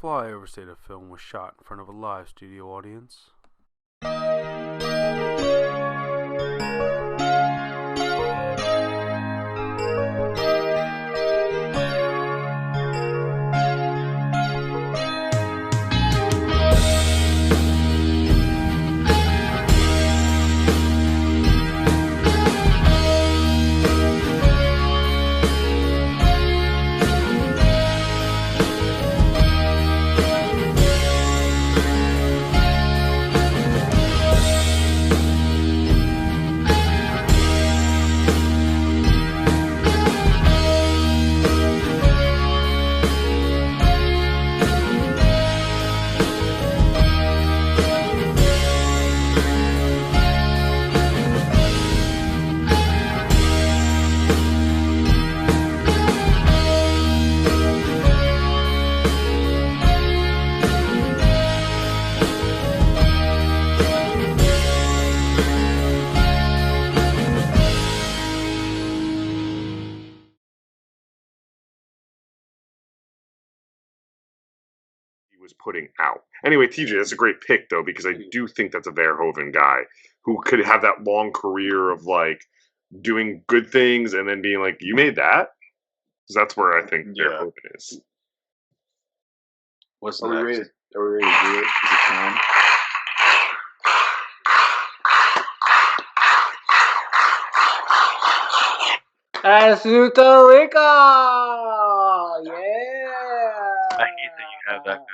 FlyOver film was shot in front of a live studio audience. Was putting out. Anyway, TJ, that's a great pick though, because I do think that's a Verhoeven guy who could have that long career of like doing good things and then being like, "You made that." Because that's where I think Verhoeven is. What's Are we next? ready? Are we ready to do it? Is it time? Puerto Rico! Yeah! I hate that you have that now.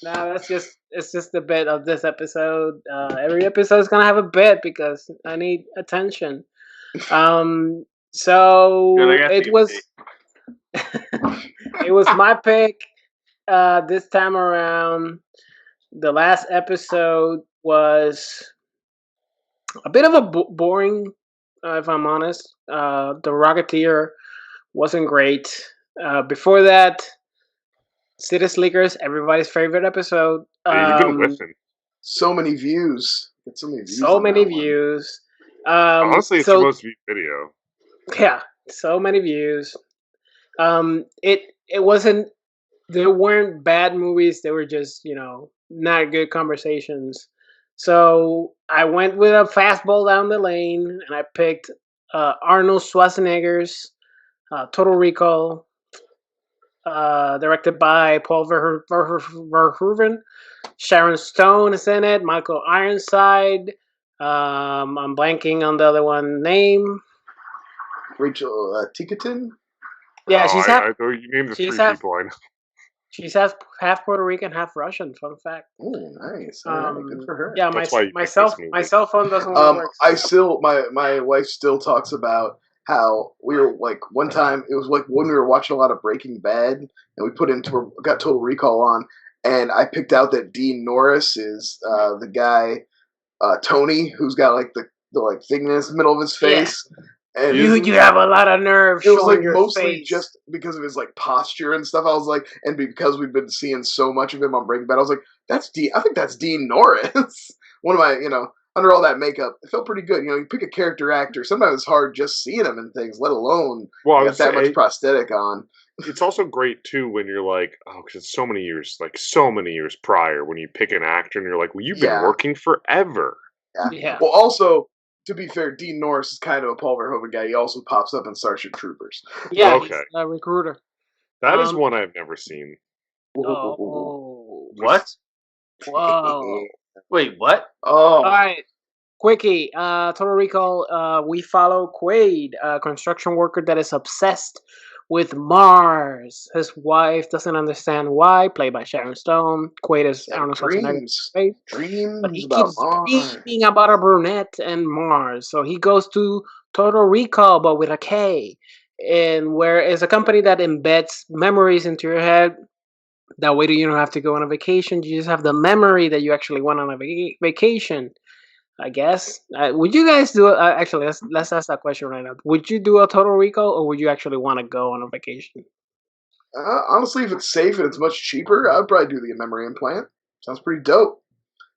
No, it's just a bit of this episode. Every episode is gonna have a bit because I need attention. So Good, I got it to was get it was my pick this time around. The last episode was a bit of a boring, if I'm honest. The Rocketeer wasn't great. Before that, City Slickers, everybody's favorite episode. You can listen. So many views. Get so many views. So on many that one. views. Honestly, it's the most viewed video. Yeah, so many views. It wasn't. There weren't bad movies. They were just not good conversations. So I went with a fastball down the lane, and I picked Arnold Schwarzenegger's Total Recall, directed by Paul Verhoeven. Sharon Stone is in it. Michael Ironside. I'm blanking on the other one name. Rachel Ticotin. Yeah, I thought you named the three people I know. She's half Puerto Rican, half Russian. Fun fact. Oh, nice. All right, good for her. Yeah, That's why you my picked this cell movie. phone doesn't work. My wife still talks about how we were like one time. It was like when we were watching a lot of Breaking Bad, and we got Total Recall on, and I picked out that Dean Norris is the guy Tony, who's got like the like thing in the middle of his face. Yeah. And you have a lot of nerve. It was like your mostly face. just because of his like posture and stuff. I was like, and because we've been seeing so much of him on Breaking Bad, I was like, I think that's Dean Norris. One of my, under all that makeup, it felt pretty good. You pick a character actor. Sometimes it's hard just seeing him in things, let alone got that much prosthetic on. It's also great too when you're like, because it's so many years prior when you pick an actor and you're like, well, you've been working forever. Yeah. Well, also, to be fair, Dean Norris is kind of a Paul Verhoeven guy. He also pops up in Starship Troopers. Yeah, okay. He's a recruiter. That is one I've never seen. Oh. What? Whoa. Wait, what? Oh. All right. Quickie, Total Recall, we follow Quaid, a construction worker that is obsessed with Mars. His wife doesn't understand why, played by Sharon Stone. Quaid is Arnold Schwarzenegger. Dreams but he about keeps Mars. dreaming about a brunette and Mars. So he goes to Total Recall, but with a K. And where it's a company that embeds memories into your head. That way you don't have to go on a vacation. You just have the memory that you actually went on a vacation. I guess. Would you guys do it? Actually, let's ask that question right now. Would you do a Total Recall, or would you actually want to go on a vacation? Honestly, if it's safe and it's much cheaper, I'd probably do the memory implant. Sounds pretty dope.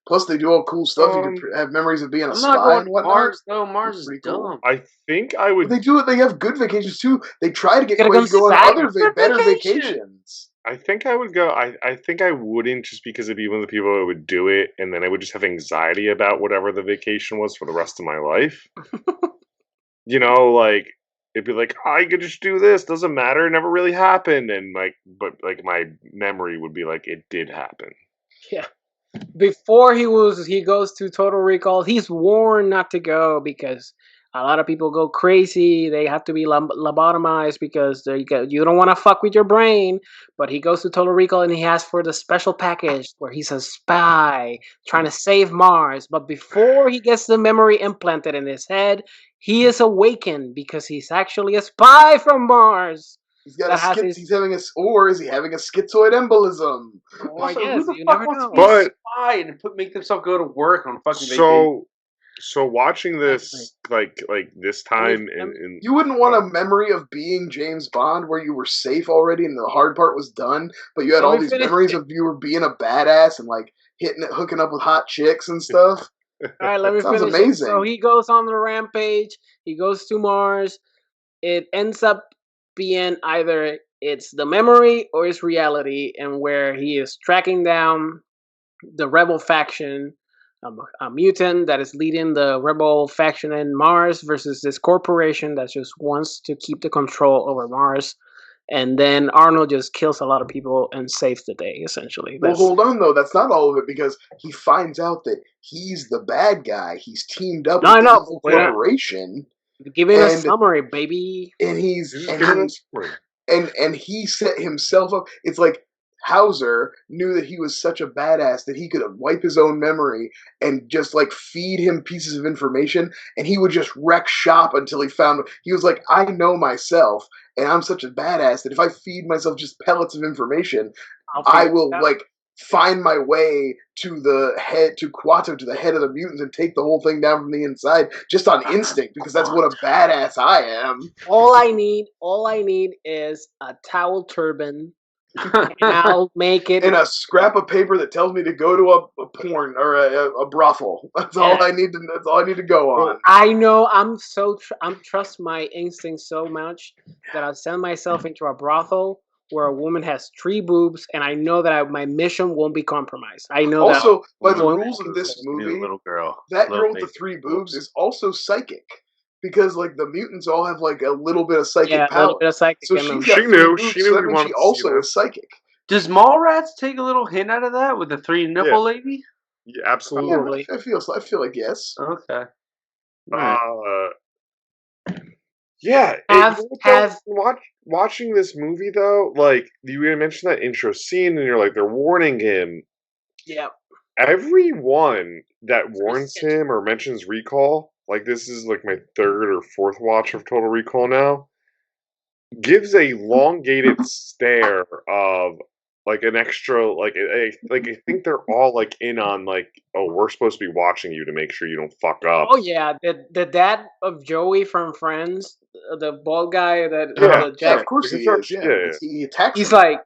Plus, they do all cool stuff. You can have memories of being a spy and whatnot. Mars, though. Mars is dumb. Cool. I think I would. But they do it. They have good vacations too. They try to get Quaid to go on other better vacations. I think I would go. I think I wouldn't just because it'd be one of the people that would do it, and then I would just have anxiety about whatever the vacation was for the rest of my life. Like it'd be like I could just do this. Doesn't matter. It never really happened, and but my memory would be like it did happen. Yeah. Before he goes to Total Recall, he's warned not to go because a lot of people go crazy. They have to be lobotomized because you don't want to fuck with your brain. But he goes to Total Recall and he asks for the special package where he's a spy trying to save Mars. But before he gets the memory implanted in his head, he is awakened because he's actually a spy from Mars. He's got is he having a schizoid embolism? Also, who the you fuck never wants know. to be a spy and make themselves go to work on fucking vacation? So watching this like this time in you wouldn't want a memory of being James Bond where you were safe already and the hard part was done, but you had all these memories of you were being a badass and like hooking up with hot chicks and stuff. All right, let me Sounds finish. amazing. So he goes on the rampage. He goes to Mars. It ends up being either it's the memory or it's reality, and where he is tracking down the rebel faction, a mutant that is leading the rebel faction in Mars versus this corporation that just wants to keep the control over Mars. And then Arnold just kills a lot of people and saves the day, essentially. Well, hold on, though. That's not all of it, because he finds out that he's the bad guy. He's teamed up with the evil corporation. Giving a summary, baby. And he set himself up. It's like Hauser knew that he was such a badass that he could wipe his own memory and just like feed him pieces of information, and he would just wreck shop until he was like, I know myself, and I'm such a badass that if I feed myself just pellets of information, I will like find my way to the head, to Quato, to the head of the mutants, and take the whole thing down from the inside just on instinct, because that's what a badass I am. All I need is a towel turban. And I'll make it in a scrap of paper that tells me to go to a porn or a brothel. That's all I need to. That's all I need to go on. I know. I'm trust my instincts so much that I'll send myself into a brothel where a woman has 3 boobs, and I know that my mission won't be compromised. I know. Also, by the rules of this movie, little girl, that girl with the 3 boobs is also psychic. Because like the mutants all have like a little bit of psychic power. A little bit of psychic. So she knew that means she also is psychic. Does Mallrats take a little hint out of that with the 3 nipple lady? Yeah, absolutely. I feel like yes. Okay. Watching this movie though, like you mentioned that intro scene, and you're like, they're warning him. Yeah. Everyone that warns him or mentions recall, like this is like my 3rd or 4th watch of Total Recall now, gives a elongated stare of like an extra, like I think they're all like in on like, oh, we're supposed to be watching you to make sure you don't fuck up. Oh yeah, the dad of Joey from Friends, the bald guy that of course he is. Yeah. He attacks. He's like.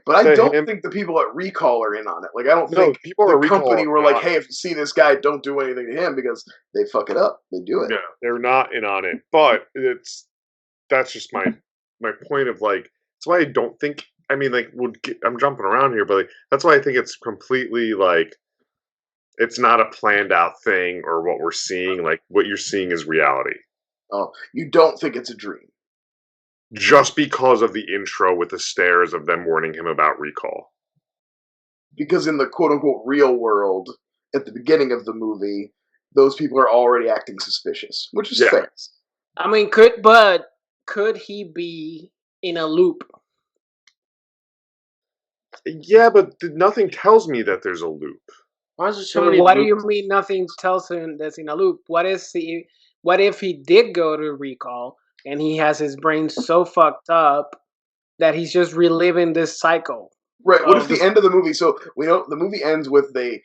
But I don't think the people at Recall are in on it. Like, I don't think the company were like, hey, if you see this guy, don't do anything to him, because they fuck it up. They do it. Yeah, they're not in on it. But that's just my point of like, that's why I don't think, I mean, like, I'm jumping around here, but like, that's why I think it's completely like, it's not a planned out thing or what we're seeing. Like, what you're seeing is reality. Oh, you don't think it's a dream? Just because of the intro with the stares of them warning him about recall. Because in the quote-unquote real world, at the beginning of the movie, those people are already acting suspicious, which is fair. I mean, could he be in a loop? Yeah, but nothing tells me that there's a loop. Why is there so many what do loops? you mean nothing tells him that's in a loop? What if he did go to recall and he has his brain so fucked up that he's just reliving this cycle? Right. What if the end of the movie? So we know the movie ends with they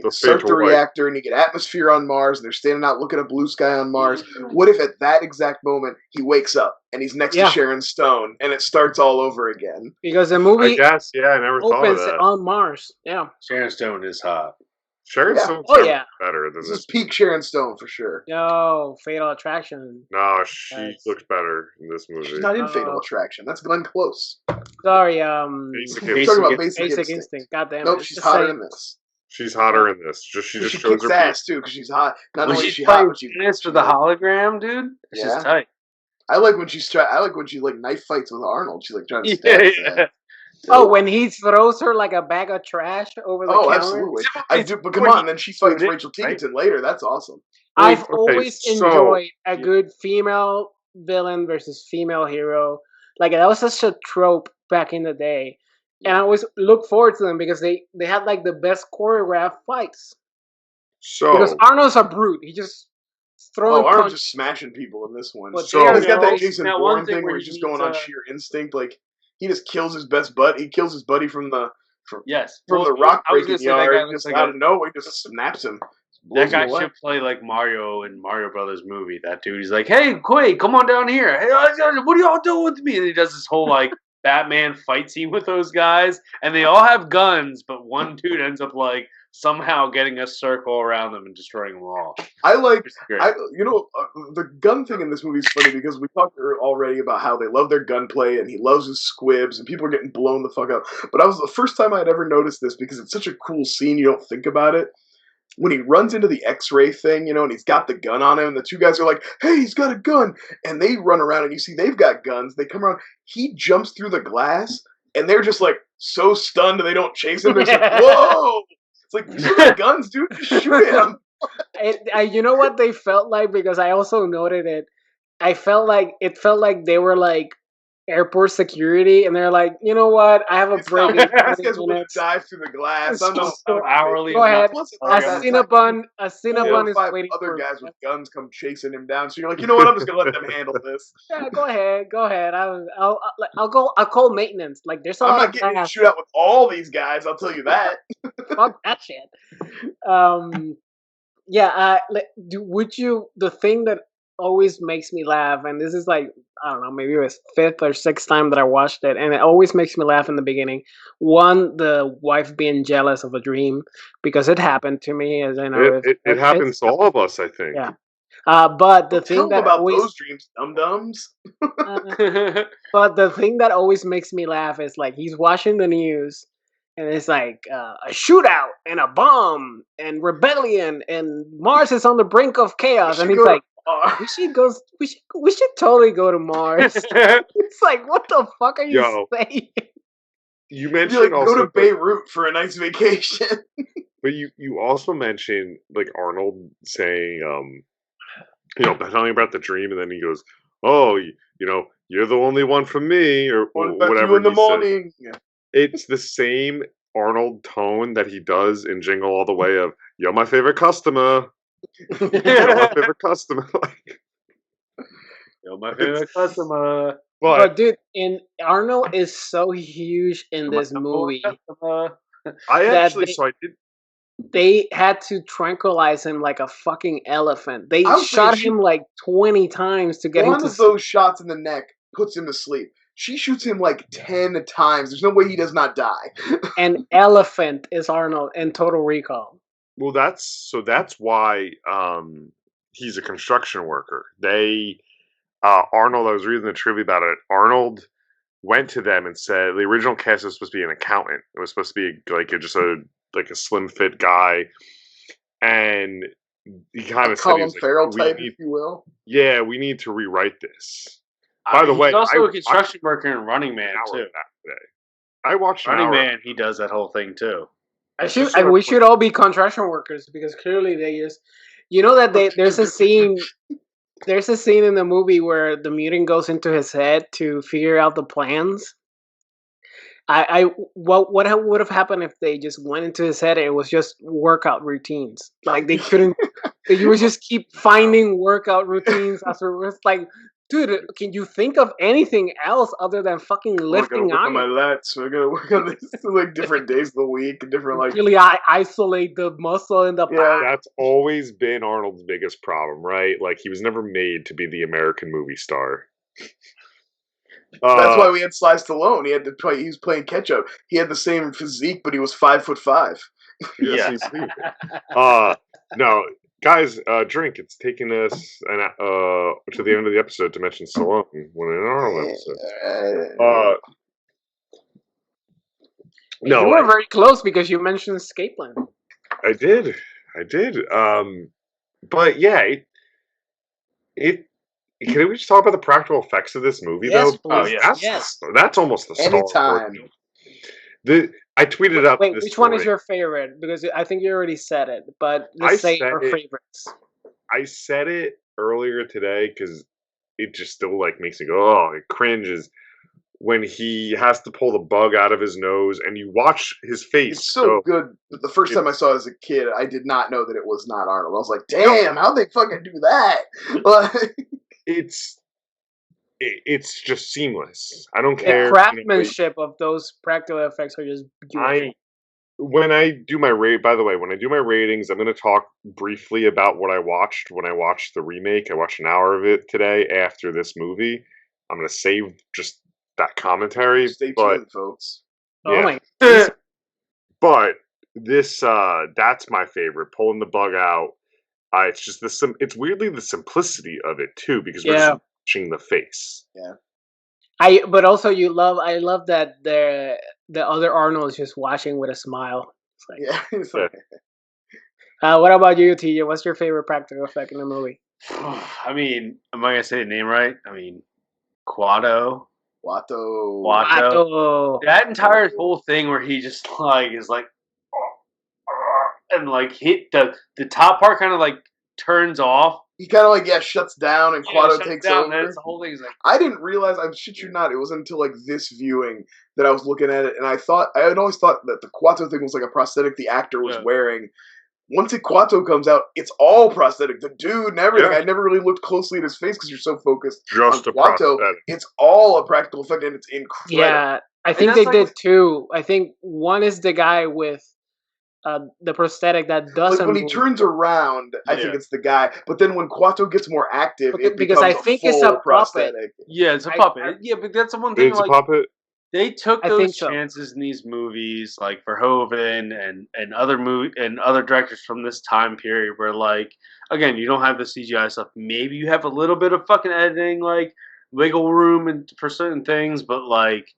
start the reactor and you get atmosphere on Mars, and they're standing out looking at blue sky on Mars. What if at that exact moment he wakes up and he's next to Sharon Stone and it starts all over again? Because the movie, I guess, I never thought of that. on Mars. Yeah, Sharon Stone is hot. Sharon Yeah. Stone's Oh, never yeah. better than This this. is peak Sharon Stone for sure. No, Fatal Attraction. No, she Yes. looks better in this movie. She's not in Fatal Attraction. That's Glenn Close. Sorry, Basic We're Instinct. talking about Basic Basic Instinct. Instinct. Goddamn. Nope, it's she's just hotter like- in this. She's hotter in this. She just She shows kicks her ass too because she's hot. Not When only is she's she hot, playing but she tennis with the hologram, dude. It's just Yeah. tight. I like when she's I like when she like knife fights with Arnold. She's like trying to Yeah, stab his yeah. head. Oh, when he throws her like a bag of trash over the Oh, counter. absolutely. It's- I do, but come when on, then she fights it, Rachel right? Ticotin later. That's awesome. I've Okay, always so- enjoyed a good female villain versus female hero. Like that was such a trope back in the day, and I always look forward to them because they had like the best choreographed fights. Because So, Arnold's a brute. He just throwing Oh, Arnold's punches. just smashing people in this one. But So- there He's got you that go. Jason That one Bourne thing thing where where he he's just going needs, on sheer instinct. Like he just kills his best buddy. He kills his buddy from the Yes. from Well, the rock I was breaking gonna say that guy yard. looks Just like out of nowhere, he just snaps him. That Blows guy him away. should play like Mario in Mario Brothers movie. That dude, he's like, "Hey, Quaid, come on down here. Hey, what are y'all doing with me?" And he does this whole like Batman fight scene with those guys, and they all have guns, but one dude ends up like somehow getting a circle around them and destroying them all. I like It's great. the gun thing in this movie is funny because we talked already about how they love their gunplay and he loves his squibs and people are getting blown the fuck up. But I was the first time I'd ever noticed this because it's such a cool scene. You don't think about it. When he runs into the X-ray thing, and he's got the gun on him, and the two guys are like, "Hey, he's got a gun!" And they run around, and you see they've got guns. They come around. He jumps through the glass, and they're just like so stunned they don't chase him. They're just like, "Whoa!" It's like, "You got guns, dude. Just shoot him." You know what they felt like, because I also noted it. It felt like they were like airport security, and they're like, you know what? I have a It's break in not- These 20 guys will minutes. dive through the glass. It's I'm not just so hourly. Go ahead. Plus, A at that time, Cinnabon is 5 waiting other for guys with guns come chasing him down. So you're like, you know what? I'm just gonna let them handle this. Yeah, go ahead. I'll call maintenance. Like there's a I'm lot not of getting in a gas. shootout with all these guys. I'll tell you that. Fuck that shit. Would you? The thing that always makes me laugh, and this is like, I don't know, maybe it was 5th or 6th time that I watched it, and it always makes me laugh in the beginning. One, the wife being jealous of a dream, because it happened to me, as I know. it happens to all of us, I think. Yeah. But the Don't tell thing them that about always, those dreams, dum dums. but the thing that always makes me laugh is like he's watching the news, and it's like a shootout and a bomb and rebellion, and Mars is on the brink of chaos, and he's like, we should totally go to Mars. It's like, what the fuck are you saying? You Be mentioned like, go also to Beirut for a nice vacation. but you also mentioned like Arnold saying, telling about the dream, and then he goes, "Oh, you're the only one for me," or What about whatever you in the he said. morning? It's the same Arnold tone that he does in Jingle All the Way of "You're my favorite customer." You're my favorite customer. You're my favorite customer. But dude, and Arnold is so huge in this movie. They had to tranquilize him like a fucking elephant. They shot him like 20 times to get him to One of those shots in the neck puts him to sleep. She shoots him like 10 times. There's no way he does not die. An elephant is Arnold in Total Recall. Well, that's why he's a construction worker. Arnold, I was reading the trivia about it. Arnold went to them and said the original cast was supposed to be an accountant. It was supposed to be just a slim fit guy, and he kind of said, Colin Farrell type, if you will. Yeah, we need to rewrite this. By the way, he's also a construction worker in Running Man too. I watched Running Man. He does that whole thing too. We should all be construction workers because clearly they just, that there's a scene. There's a scene in the movie where the mutant goes into his head to figure out the plans. What would have happened if they just went into his head and it was just workout routines? Like they couldn't. You would just keep finding workout routines afterwards. Like, dude, can you think of anything else other than fucking lifting I gotta work on my lats. I gotta work on this like different days of the week, different like. Really, I isolate the muscle in the back. That's always been Arnold's biggest problem, right? Like he was never made to be the American movie star. That's why we had Sly Stallone. He was playing catch up. He had the same physique, but he was 5'5". Yes, Yes. we do. No, guys, drink. It's taking us to the end of the episode to mention Stallone when in our own episode. You No, were very close because you mentioned Escape Plan. I did. But yeah, it. Can we just talk about the practical effects of this movie, Yes, though? Oh, please. yes. Yes. That's almost the star. Anytime. I tweeted out. Wait, this which one is story. your favorite? Because I think you already said it, but I let's say said your it. favorites. I said it earlier today because it just still like makes me go, oh, it cringes when he has to pull the bug out of his nose and you watch his face. It's so go. good. The first time I saw it as a kid, I did not know that it was not Arnold. I was like, damn, how'd they fucking do that? Like, It's just seamless. I don't The care. craftsmanship of those practical effects are just beautiful. When I do my by the way, when I do my ratings, I'm going to talk briefly about what I watched when I watched the remake. I watched an hour of it today after this movie. I'm going to save just that commentary. stay but tuned, folks. Oh yeah. my! But this that's my favorite, pulling the bug out. It's just it's weirdly the simplicity of it too, because we're just watching the face. Yeah. But also I love that the other Arnold is just watching with a smile. It's like, Yeah. It's Yeah. like, what about you, TJ? What's your favorite practical effect in the movie? I mean, am I gonna say the name right? I mean, Quado. Watto. Watto. That entire whole thing where he just like is like, and like hit the top part kind of like turns off. He kind of like shuts down and Quado shuts takes down, over. and it's the whole thing is like. I didn't realize. I shit you not. It wasn't until like this viewing that I was looking at it, and I had always thought that the Quato thing was like a prosthetic the actor was wearing. Once Quato comes out, it's all prosthetic. The dude and everything. Yeah. I never really looked closely at his face because you're so focused Just on a Quato. prosthetic. It's all a practical effect, and it's incredible. Yeah, I think that's they like did two. I think one is the guy with the prosthetic that doesn't Like when he move. turns around, I think Yeah. it's the guy. But then when Quato gets more active, it Because becomes I think it's full a puppet. prosthetic. Yeah, it's a I- puppet. Yeah, but that's the one thing. It's a Like puppet. they took I those think so. chances in these movies, like Verhoeven and other directors from this time period, where like again, you don't have the CGI stuff. Maybe you have a little bit of fucking editing, like wiggle room and for certain things, but like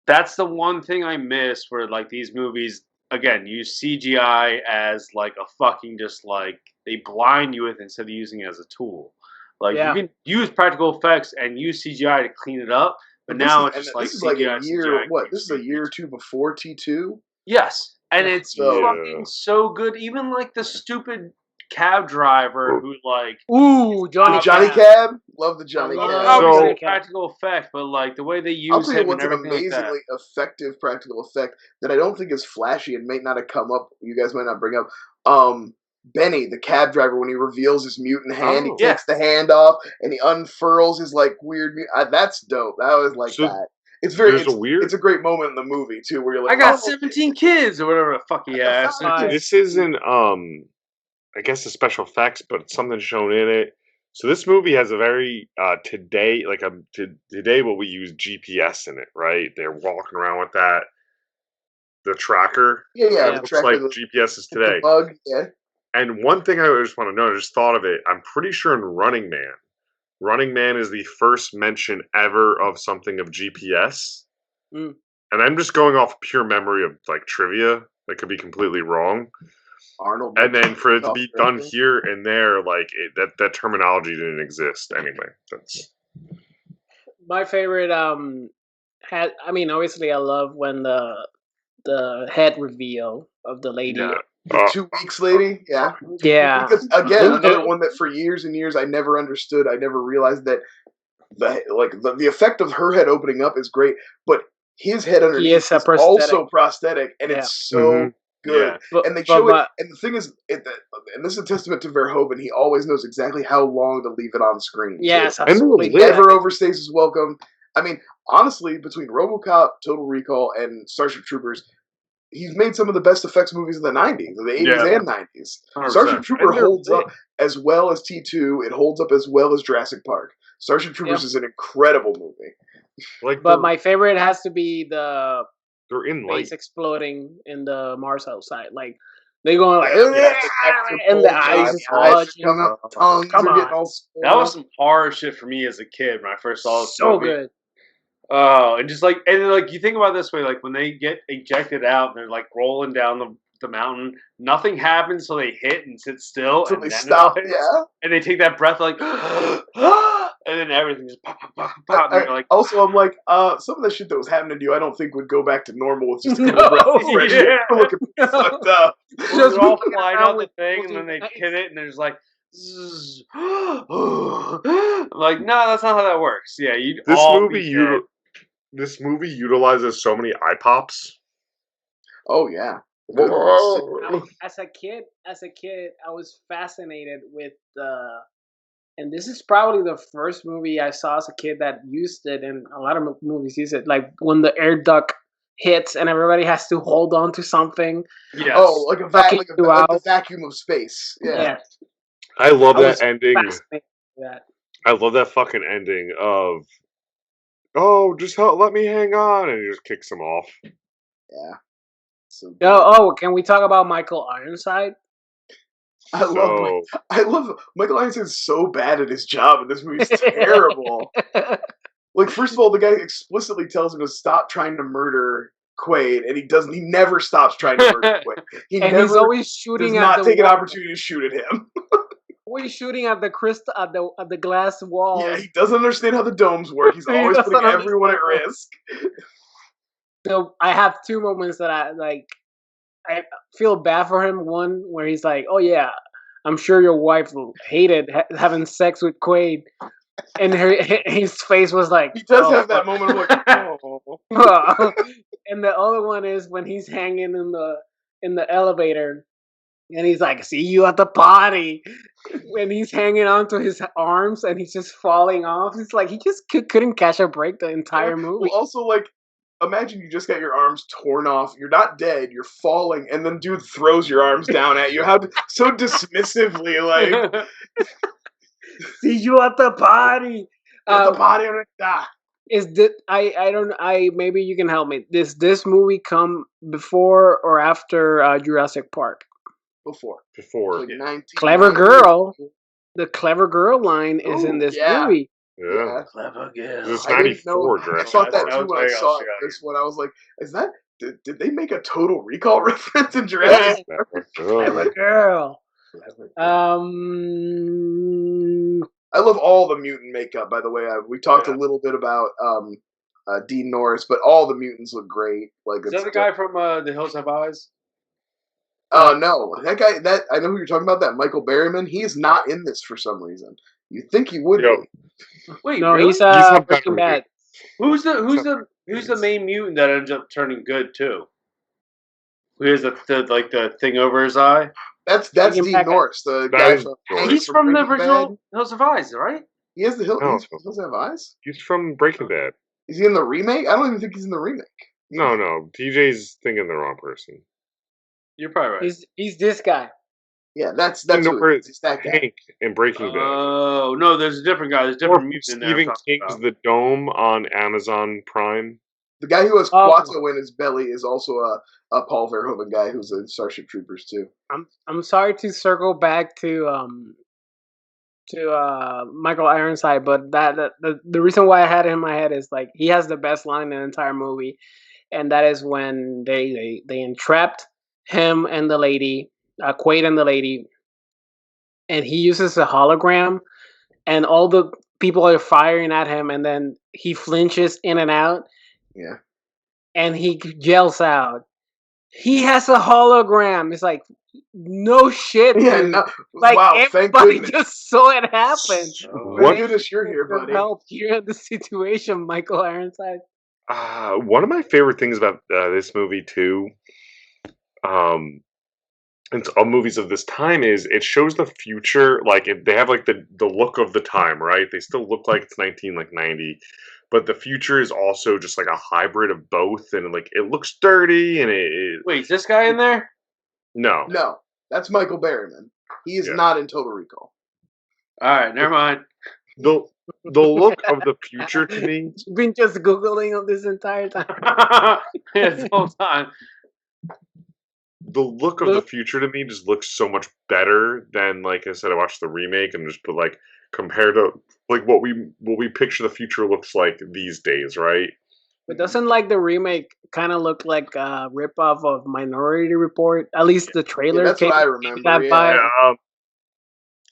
that's the one thing I miss. Where like these movies again use CGI as like a fucking just like they blind you with instead of using it as a tool. Like Yeah. you can use practical effects and use CGI to clean it up. But now it's just like this is like a CGI, year. CGI, What? This is a year or two before T2. Yes, and Yeah. it's So- fucking so good. Even like the stupid cab driver who like Ooh, Johnny. Johnny Cab. Cab, love the Johnny love Cab. obviously Johnny a Cab. practical effect, but like the way they I'll use tell you him and what's an everything like that. amazingly effective practical effect that I don't think is flashy and may not have come up. You guys might not bring up. Benny, the cab driver, when he reveals his mutant hand, Oh. he takes the hand off and he unfurls his like weird. That's dope. That was like So that. It's very. there's a weird- It's a great moment in the movie too, where you're like, I got oh, 17 kids or whatever the fuck he has. Nice. This isn't I guess the special effects, but it's something shown in it. So this movie has a very today today what we use GPS in it, right? They're walking around with that the tracker. Yeah, Yeah. the It looks tracker, like the GPS is today. bug. Yeah, And one thing I just want to know, I just thought of it. I'm pretty sure in Running Man is the first mention ever of something of GPS. Mm. And I'm just going off pure memory of like trivia. That could be completely wrong. Arnold. And then for it to be done Schwarzenegger. here and there, like that terminology didn't exist anyway. That's My favorite I mean, obviously I love when the head reveal of the lady. yeah. The 2 weeks lady. Yeah. Yeah. Because again, Mhm. another one that for years and years I never understood. I never realized that the effect of her head opening up is great, but his head underneath is a is prosthetic. also prosthetic, and Yeah. it's so Mhm. good. Yeah. But- And they but- show but- it. And the thing is, and this is a testament to Verhoeven. He always knows exactly how long to leave it on screen. Yes, And absolutely. the He never overstays his welcome. I mean, honestly, between RoboCop, Total Recall, and Starship Troopers, he's made some of the best effects movies of the 90s, of the 80s Yeah. and 90s. 100%. Starship Trooper And they're holds big. up as well as T2. It holds up as well as Jurassic Park. Starship Troopers Yeah. is an incredible movie. Like But the- my favorite has to be the They're in light. face exploding in the Mars outside. Like they going like, extra and the bulge eyes eyes is come watching. out, tongues Come are getting on. all That was swollen. some horror shit for me as a kid when I first saw this So movie. good. Oh, and just like you think about it this way, like when they get ejected out and they're like rolling down the mountain, nothing happens till they hit and sit still, Until and they then stop, it hits, yeah. and they take that breath like, and then everything just pop, pop, pop, pop, and you're like, Also, I'm like, some of the shit that was happening to you, I don't think would go back to normal with just a couple No. breaths of fresh air. Yeah. We're looking pretty fucked up. they're all walking flying around out the with thing, and then they bulging hit eyes. it, and there's like, zzz. I'm like, no, that's not how that works. Yeah, you'd all be dead. This movie utilizes so many eye pops. Oh yeah. As a kid, I was fascinated with and this is probably the first movie I saw as a kid that used it, and a lot of movies use it. Like when the air duct hits and everybody has to hold on to something. Yes. Oh, like Sucking like you the out. vacuum of space. Yeah. Yes. I love I that was ending. fascinated with that. I love that fucking ending of, oh, just let me hang on, and he just kicks him off. Yeah. So good. Oh, can we talk about Michael Ironside? I love Michael Ironside's so bad at his job, and this movie's terrible. Like, first of all, the guy explicitly tells him to stop trying to murder Quaid, and he doesn't. He never stops trying to murder Quaid. He And never he's always does shooting at not the take an wall. opportunity to shoot at him. Always shooting at the crystal at the glass walls. Yeah, he doesn't understand how the domes work. He's He always doesn't putting everyone at understand. risk. So I have two moments that I feel bad for him. One where he's like, "Oh yeah, I'm sure your wife hated having sex with Quaid," and his face was like, He does "Oh, have that fuck." moment of like, oh. And the other one is when he's hanging in the elevator, and he's like, "See you at the party." When he's hanging onto his arms and he's just falling off, it's like he just couldn't catch a break the entire movie. Well, also, like, imagine you just got your arms torn off. You're not dead. You're falling, and then dude throws your arms down at you. How so dismissively, like, See you at the party. at the party, I'm like, ah. Is this, I don't maybe you can help me. Does this movie come before or after Jurassic Park? Before. Before. Like 19. Clever girl. The clever girl line is in Ooh, this yeah. movie. Yeah. Clever girl. This is I didn't know. 94 I Jurassic thought that Park. too when I saw it. This one, I was like, "Is that? Did they make a Total Recall reference in Jurassic?" Clever girl. I love all the mutant makeup. By the way, we talked a little bit about Dean Norris, but all the mutants look great. Like, Is that the guy from The Hills Have Eyes? Oh no, that guy. That I know who you're talking about. That Michael Berryman. He is not in this for some reason. You think he would Yo. be? Wait, No, really? he's not Breaking better Bad. Who's the main mutant that ends up turning good too? Who has the thing over his eye? That's Breaking Dean Bad. Norris, the That guy is from. Norris. He's from the Breaking original Bad. Hills Have Eyes, right? He has the hill. No. He doesn't have eyes. He's from Breaking Bad. Is he in the remake? I don't even think he's in the remake. No. TJ's thinking the wrong person. You're probably right. He's this guy. Yeah, that's who it is. It's that guy. Hank in Breaking Bad. Oh no, there's a different guy. There's different mutant in there. I'm Stephen talking King's about. The Dome on Amazon Prime. The guy who has Oh. Quato in his belly is also a Paul Verhoeven guy who's in Starship Troopers too. I'm sorry to circle back to Michael Ironside, but the reason why I had it in my head is like he has the best line in the entire movie, and that is when they entrapped him and the lady, Quaid and the lady, and he uses a hologram, and all the people are firing at him, and then he flinches in and out, Yeah. and he yells out, "He has a hologram!" It's like, no shit, Yeah. dude. No, Like wow. Thank everybody goodness. just saw it happen. What? Thank goodness you're here, For buddy. help here in the situation, Michael Ironside. One of my favorite things about this movie too, and all movies of this time is it shows the future. Like they have like the look of the time, right? They still look like it's 1990, but the future is also just like a hybrid of both, and like it looks dirty and it Wait, is this guy in there? no. No, that's Michael Berryman. He is Yeah. not in Total Recall. All right, never mind. The the look of the future to me. You've been just Googling this entire time. Yeah, the whole time. The look of the future to me just looks so much better than, like I said, I watched the remake and just put like compared to like what we picture the future looks like these days, right? But doesn't like the remake kind of look like a ripoff of Minority Report? At least the trailer. that's what I gave remember, that yeah. vibe.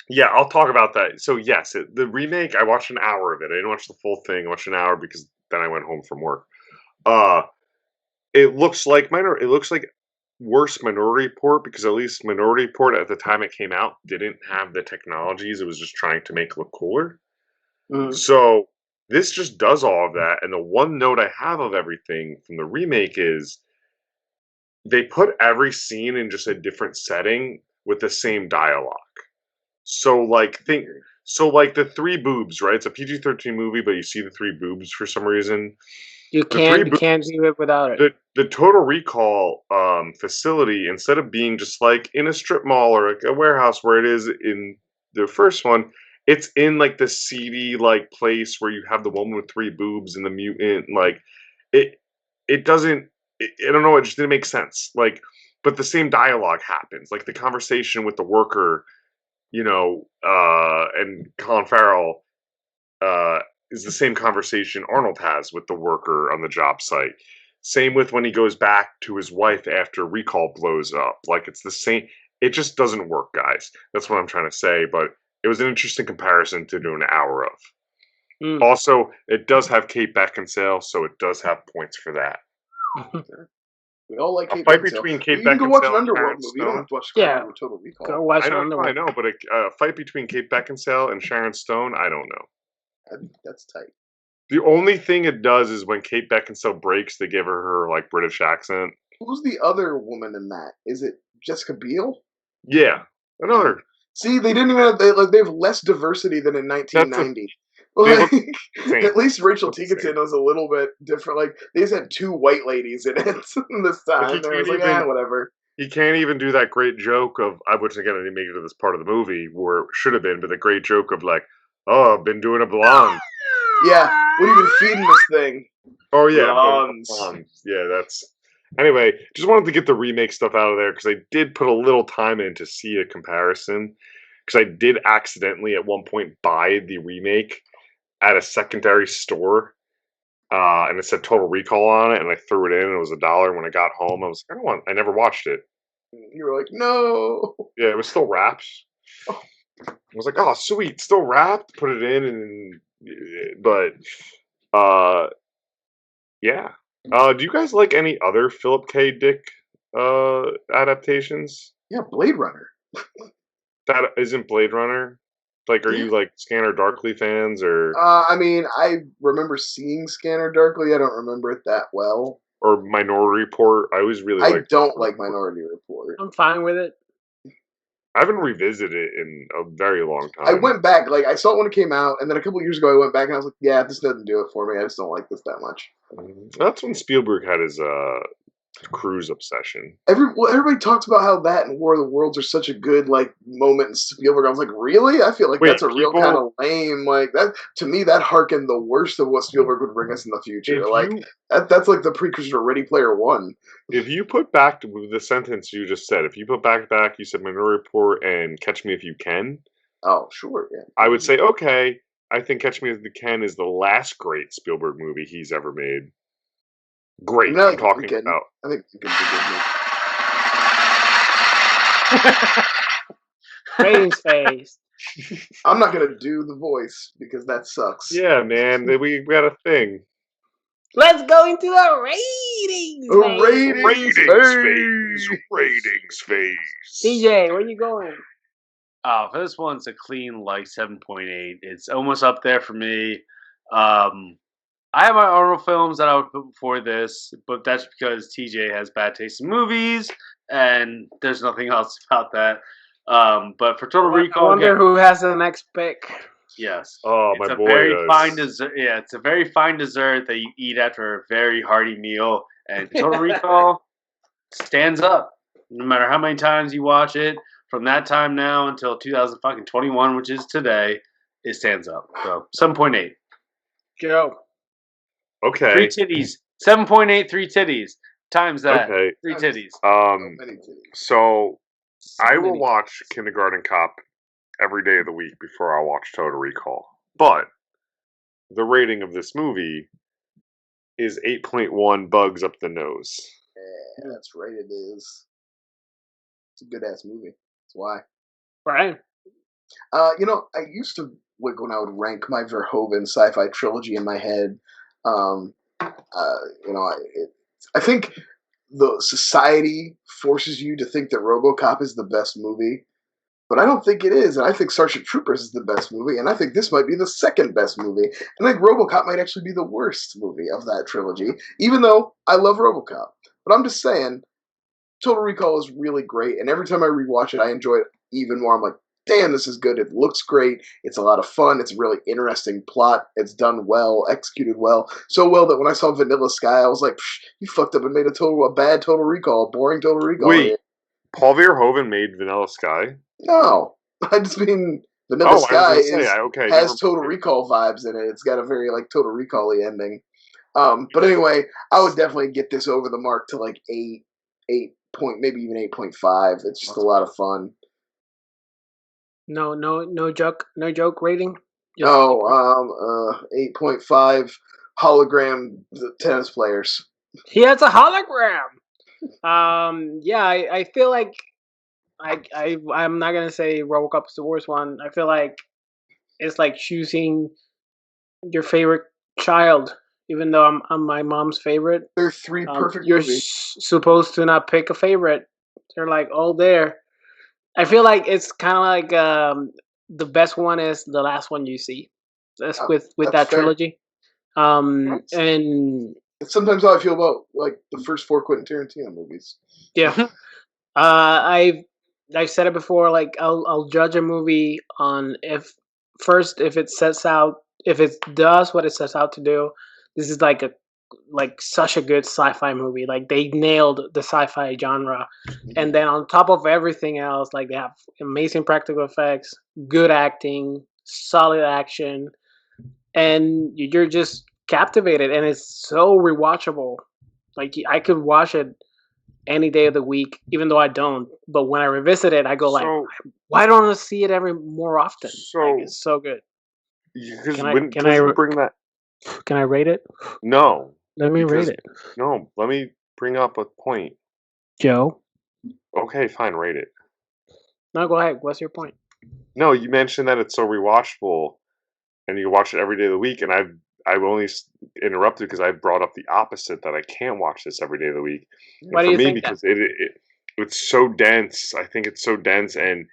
Yeah, I'll talk about that. So yes, the remake. I watched an hour of it. I didn't watch the full thing. I watched an hour because then I went home from work. It looks like It looks like worse Minority Report because at least Minority Report at the time it came out didn't have the technologies. It was just trying to make it look cooler. Mm. So this just does all of that. And the one note I have of everything from the remake is they put every scene in just a different setting with the same dialogue. So like the three boobs, right? It's a PG-13 movie, but you see the three boobs for some reason. You can't do it without it. The Total Recall facility, instead of being just like in a strip mall or like a warehouse where it is in the first one, it's in like the seedy like place where you have the woman with three boobs and the mutant. Like it doesn't. I don't know. It just didn't make sense. Like, but the same dialogue happens. Like the conversation with the worker, and Colin Farrell is the same conversation Arnold has with the worker on the job site. Same with when he goes back to his wife after Recall blows up. Like, it's the same. It just doesn't work, guys. That's what I'm trying to say. But it was an interesting comparison to do an hour of. Mm. Also, it does have Kate Beckinsale, so it does have points for that. We all like Kate fight Beckinsale. between Kate You can go watch an Beckinsale and Underworld Sharon movie. You don't have to watch Total Recall. Go watch I know, Underworld. I know, but a fight between Kate Beckinsale and Sharon Stone, I don't know. That's tight. The only thing it does is when Kate Beckinsale breaks, they give her like British accent. Who's the other woman in that? Is it Jessica Biel? Yeah, another. See, they didn't even have they have less diversity than in 1990. At least Rachel Ticotin was a little bit different. Like they just had two white ladies in it this time. Like, and it was whatever. He can't even do that great joke of which again I didn't make it to this part of the movie where it should have been, but the great joke of like, oh, I've been doing a blonde. Yeah, what have you been feeding this thing? Oh yeah, Blondes. Yeah, that's. Anyway, just wanted to get the remake stuff out of there because I did put a little time in to see a comparison because I did accidentally at one point buy the remake at a secondary store, and it said Total Recall on it, and I threw it in, and it was $1. When I got home, I was like, I never watched it. You were like, no. Yeah, it was still wrapped. I was like, oh, sweet, still wrapped. Put it in, but yeah. Do you guys like any other Philip K. Dick adaptations? Yeah, Blade Runner. That isn't Blade Runner. Like, are you like Scanner Darkly fans or? I mean, I remember seeing Scanner Darkly. I don't remember it that well. Or Minority Report. I always really. I don't like Minority Report. I'm fine with it. I haven't revisited it in a very long time. I went back, like I saw it when it came out, and then a couple years ago I went back and I was like, yeah, this doesn't do it for me. I just don't like this that much. That's when Spielberg had his cruise obsession. Everybody talks about how that and War of the Worlds are such a good like moment in Spielberg. I was like, really? I feel like that's a real kind of lame. Like that to me, that harkened the worst of what Spielberg would bring us in the future. That's like the precursor to Ready Player One. If you put back the sentence you just said, if you put back, you said Minority Report and Catch Me If You Can. Oh, sure, yeah. I would say, okay, I think Catch Me If You Can is the last great Spielberg movie he's ever made. Great, I'm talking about. I think you can Ratings phase. I'm not gonna do the voice because that sucks. Yeah, man, we got a thing. Let's go into the ratings. Ratings phase. DJ, where you going? For this one, it's a clean like 7.8. It's almost up there for me. I have my Arnold films that I would put before this, but that's because TJ has bad taste in movies, and there's nothing else about that. But for Total Recall, I wonder who has the next pick. Yes. Oh, it's my a boy very does. fine dessert. Yeah, it's a very fine dessert that you eat after a very hearty meal. And Total Recall stands up. No matter how many times you watch it, from that time now until 2021, which is today, it stands up. So 7.8. Joe. 3 Okay. titties. 7.8, 3 titties. Times that. Okay. 3 titties. Many titties. So I will many. watch Kindergarten Cop every day of the week before I watch Total Recall. But the rating of this movie is 8.1 bugs up the nose. Yeah, that's right. It is. It's a good ass movie. That's why. Brian. I used to like when I would rank my Verhoeven sci-fi trilogy in my head. I think the society forces you to think that RoboCop is the best movie, but I don't think it is. And I think Starship Troopers is the best movie, and I think this might be the second best movie. And I think RoboCop might actually be the worst movie of that trilogy, even though I love RoboCop. But I'm just saying, Total Recall is really great, and every time I rewatch it, I enjoy it even more. I'm like, damn, this is good. It looks great. It's a lot of fun. It's a really interesting plot. It's done well, executed well. So well that when I saw Vanilla Sky, I was like, you fucked up and made a bad Total Recall, boring Total Recall. Wait, Paul Verhoeven made Vanilla Sky? No. I just mean Vanilla Sky has Total Recall vibes in it. It's got a very like Total Recall-y ending. But anyway, I would definitely get this over the mark to like 8 maybe even 8.5. It's just a lot of fun. No joke rating. Just 8.5 hologram tennis players. He has a hologram. I feel like I'm not gonna say RoboCop is the worst one. I feel like it's like choosing your favorite child, even though I'm my mom's favorite. They're 3 perfect you're movies. Supposed to not pick a favorite. They're like all there. I feel like it's kind of like the best one is the last one you see. That's with that fair. trilogy. And it's sometimes how I feel about like the first 4 Quentin Tarantino movies. Yeah. I've said it before. Like I'll judge a movie on if it does what it sets out to do. This is like such a good sci-fi movie. Like they nailed the sci-fi genre, and then on top of everything else, like they have amazing practical effects, good acting, solid action, and you're just captivated, and it's so rewatchable. Like I could watch it any day of the week, even though I don't. But when I revisit it, I go like, why don't I see it more often? It's so good. Can I bring that? Can I rate it? No. Let me rate it. No, let me bring up a point. Joe? Okay, fine, rate it. No, go ahead. What's your point? No, you mentioned that it's so rewatchable, and you watch it every day of the week, and I've only interrupted because I brought up the opposite, that I can't watch this every day of the week. Why do you think because it's so dense. I think it's so dense, and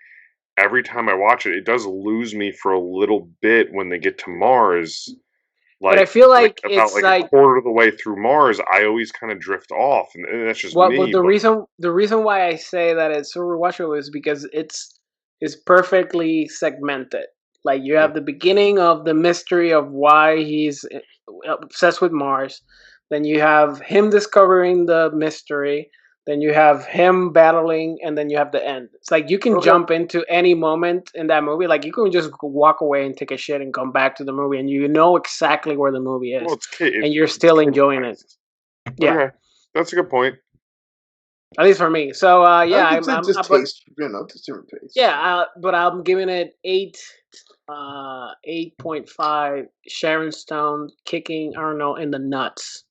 every time I watch it, it does lose me for a little bit when they get to Mars. But I feel like it's about a quarter of the way through Mars, I always kind of drift off, and that's just me. But the reason why I say that it's so rewatchable is because it's perfectly segmented. Like you have the beginning of the mystery of why he's obsessed with Mars, then you have him discovering the mystery, then you have him battling, and then you have the end. It's like you can jump into any moment in that movie. Like you can just walk away and take a shit and come back to the movie, and you know exactly where the movie is, and you're still enjoying it. Yeah, okay. That's a good point. At least for me. So I'm just taste, different taste. Yeah, but I'm giving it 8.5. Sharon Stone kicking Arnold in the nuts.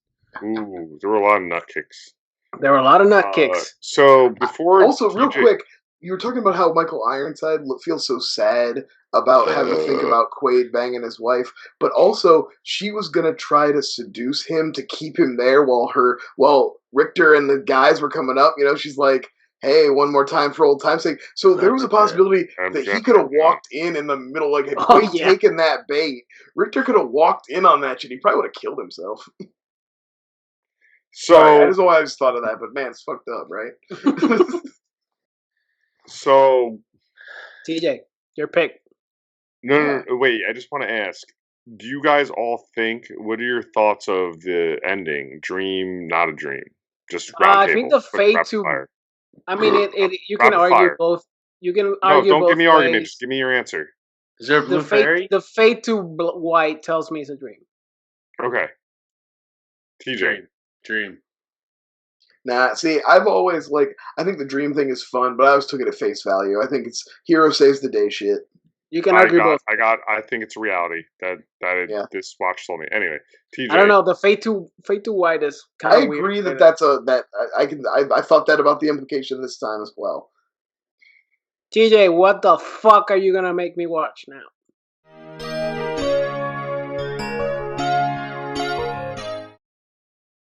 Ooh, there were a lot of nut kicks. There were a lot of nut kicks. So before real quick, you were talking about how Michael Ironside feels so sad about having to think about Quaid banging his wife, but also she was gonna try to seduce him to keep him there while Richter and the guys were coming up. She's like, "Hey, one more time for old time's sake." So there was a possibility that he could have walked in the middle, like had Quaid taken that bait, Richter could have walked in on that shit. He probably would have killed himself. So sorry, I don't know why I just thought of that, but man, it's fucked up, right? So, TJ, your pick. No, wait. I just want to ask: do you guys all think? What are your thoughts of the ending? Dream, not a dream. Just round table. I think the fate to. Fire. I mean, you can argue both. You can argue. No, don't both give me ways. argument. Just give me your answer. Is there a blue fairy? The fade to white tells me it's a dream. Okay. TJ. Dream. Nah, see, I've always I think the dream thing is fun, but I always took it at face value. I think it's hero saves the day shit. You can argue both. I think it's reality Yeah. this watch told me. Anyway, TJ. I don't know. The fade to white is kind I of weird. agree I thought that about the implication this time as well. TJ, what the fuck are you gonna make me watch now?